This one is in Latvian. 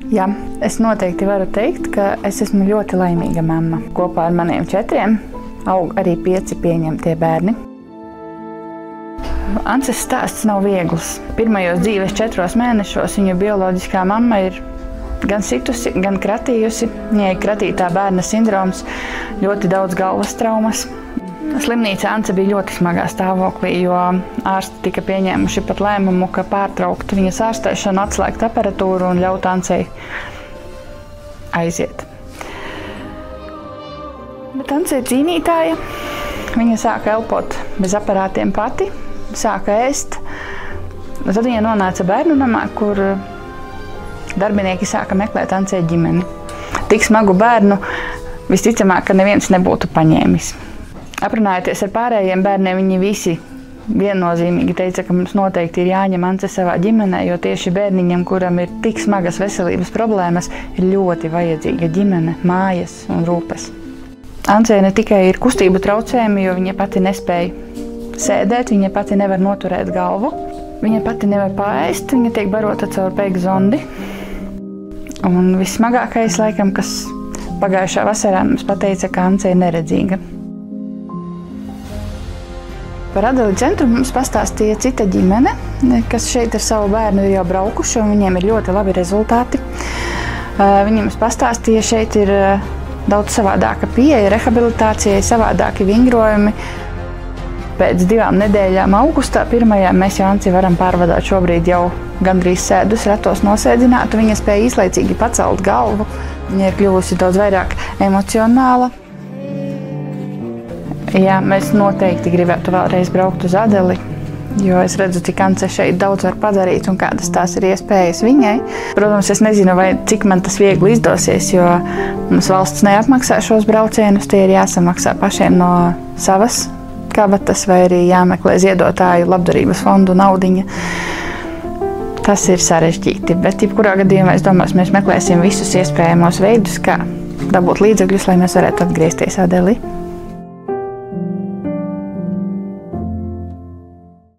Jā, es noteikti varu teikt, ka es esmu ļoti laimīga mamma. Kopā ar maniem 4 aug arī 5 pieņemtie bērni. Ances stāsts nav viegls. Pirmajos dzīves 4 mēnešos viņa bioloģiskā mamma ir gan situsi, gan kratījusi. Viņai ir kratītā bērna sindroms, ļoti daudz galvas traumas. Slimnīcā Ance bija ļoti smagā stāvoklī, jo ārsti tika pieņēmuši pat lēmumu, ka pārtraukt viņas ārstēšanu, atslēgt aparatūru un ļaut Ancei aiziet. Bet Ance ir cīnītāja. Viņa sāka elpot bez aparātiem pati, sāka ēst. Tad viņa nonāca bērnu namā, kur darbinieki sāka meklēt Ancei ģimeni. Tik smagu bērnu visticamāk, ka neviens nebūtu paņēmis. Aprunājoties ar pārējiem bērniem, viņi visi viennozīmīgi teica, ka mums noteikti ir jāņem Ance savā ģimenē, jo tieši bērniņam, kuram ir tik smagas veselības problēmas, ir ļoti vajadzīga ģimene, mājas un rūpes. Ancei ne tikai ir kustību traucējumi, jo viņa pati nespēja sēdēt, viņa pati nevar noturēt galvu, viņa pati nevar paēst, viņa tiek barota caur peigu zondi. Un vissmagākais, laikam, kas pagājušā vasarā mums pateica, ka Ance ir neredzīga. Par Adeli centru mums pastāstīja cita ģimene, kas šeit ar savu bērnu ir jau braukuši, un viņiem ir ļoti labi rezultāti. Viņi mums pastāstīja, šeit ir daudz savādāka pieeja rehabilitācijai, savādāki vingrojumi. Pēc 2 nedēļām augustā, 1. mēs jau Anci varam pārvadāt šobrīd jau gandrīz sēdus, ratos nosēdinātu. Viņa spēja īslaicīgi pacelt galvu, viņa ir kļuvusi daudz vairāk emocionāla. Jā, mēs noteikti gribētu vēlreiz braukt uz Adeli, jo es redzu, cik Ance šeit daudz var padarīt un kādas tās ir iespējas viņai. Protams, es nezinu, cik man tas viegli izdosies, jo mums valsts neapmaksā šos braucienus, tie ir jāsamaksā pašiem no savas kabatas vai arī jāmeklē ziedotāju labdarības fondu naudiņa. Tas ir sarežģīti, bet jebkurā gadījumā es domāju, mēs meklēsim visus iespējamos veidus, kā dabūt līdzekļus, lai mēs varētu atgriezties Adeli.